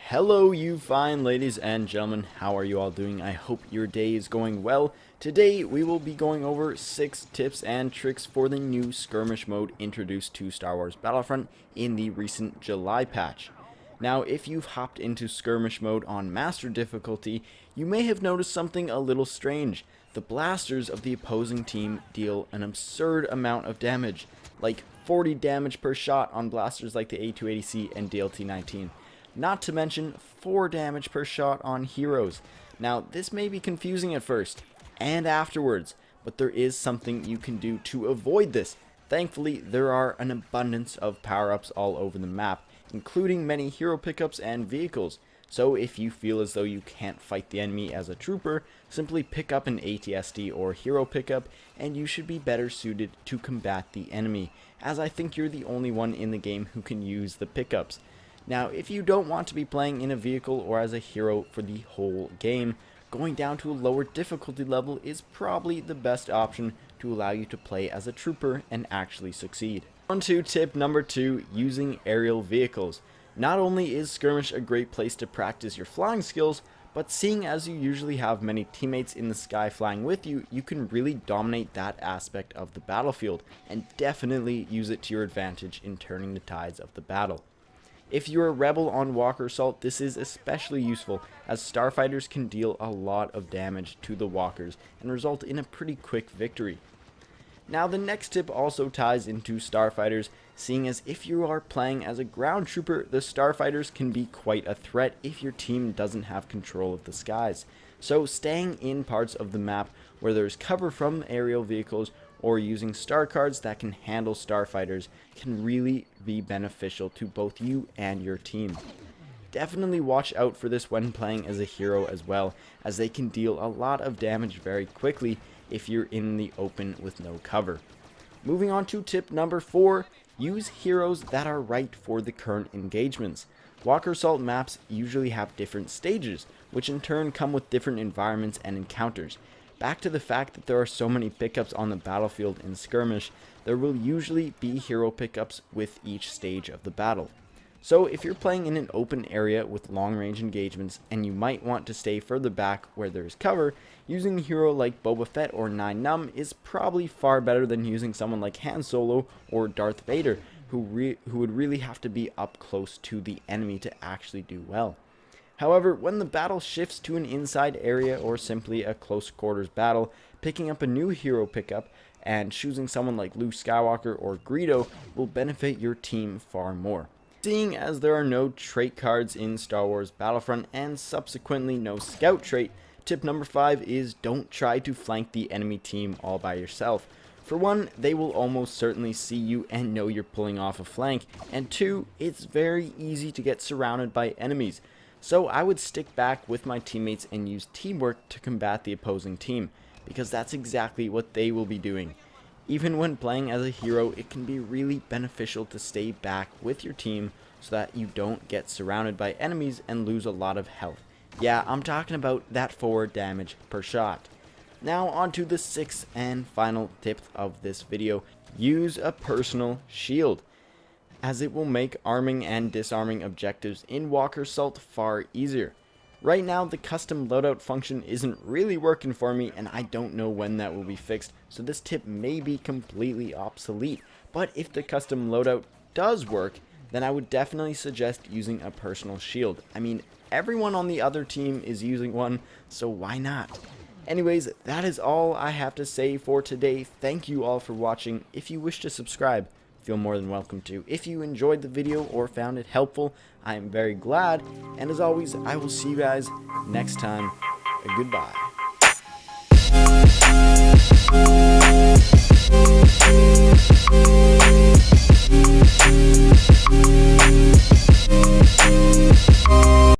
Hello you fine ladies and gentlemen, how are you all doing? I hope your day is going well. Today we will be going over 6 tips and tricks for the new skirmish mode introduced to Star Wars Battlefront in the recent July patch. Now if you've hopped into skirmish mode on master difficulty, you may have noticed something a little strange. The blasters of the opposing team deal an absurd amount of damage, like 40 damage per shot on blasters like the A280C and DLT-19. Not to mention 4 damage per shot on heroes. Now this may be confusing at first and afterwards, but there is something you can do to avoid this. Thankfully there are an abundance of power-ups all over the map, including many hero pickups and vehicles. So if you feel as though you can't fight the enemy as a trooper, simply pick up an ATSD or hero pickup and you should be better suited to combat the enemy, as I think you're the only one in the game who can use the pickups. Now, if you don't want to be playing in a vehicle or as a hero for the whole game, going down to a lower difficulty level is probably the best option to allow you to play as a trooper and actually succeed. On to tip number 2, using aerial vehicles. Not only is skirmish a great place to practice your flying skills, but seeing as you usually have many teammates in the sky flying with you, you can really dominate that aspect of the battlefield and definitely use it to your advantage in turning the tides of the battle. If you're a rebel on Walker Assault, this is especially useful, as starfighters can deal a lot of damage to the walkers and result in a pretty quick victory. Now the next tip also ties into starfighters, seeing as if you are playing as a ground trooper, the starfighters can be quite a threat if your team doesn't have control of the skies. So staying in parts of the map where there's cover from aerial vehicles or using star cards that can handle starfighters can really be beneficial to both you and your team. Definitely watch out for this when playing as a hero as well, as they can deal a lot of damage very quickly if you're in the open with no cover. Moving on to tip number 4, use heroes that are right for the current engagements. Walker Assault maps usually have different stages, which in turn come with different environments and encounters. Back to the fact that there are so many pickups on the battlefield in skirmish, there will usually be hero pickups with each stage of the battle. So if you're playing in an open area with long range engagements and you might want to stay further back where there's cover, using a hero like Boba Fett or 9num is probably far better than using someone like Han Solo or Darth Vader, who would really have to be up close to the enemy to actually do well. However, when the battle shifts to an inside area or simply a close quarters battle, picking up a new hero pickup and choosing someone like Luke Skywalker or Greedo will benefit your team far more. Seeing as there are no trait cards in Star Wars Battlefront and subsequently no scout trait, tip number 5 is don't try to flank the enemy team all by yourself. For one, they will almost certainly see you and know you're pulling off a flank, and 2, it's very easy to get surrounded by enemies. So I would stick back with my teammates and use teamwork to combat the opposing team, because that's exactly what they will be doing. Even when playing as a hero, it can be really beneficial to stay back with your team so that you don't get surrounded by enemies and lose a lot of health. Yeah, I'm talking about that 4 damage per shot. Now on to the 6th and final tip of this video. Use a personal shield, as it will make arming and disarming objectives in Walker Assault far easier. Right now the custom loadout function isn't really working for me and I don't know when that will be fixed, so this tip may be completely obsolete. But if the custom loadout does work, then I would definitely suggest using a personal shield. I mean, everyone on the other team is using one, so why not? Anyways, that is all I have to say for today. Thank you all for watching. If you wish to subscribe, feel more than welcome to. If you enjoyed the video or found it helpful, I am very glad. And as always, I will see you guys next time. Goodbye.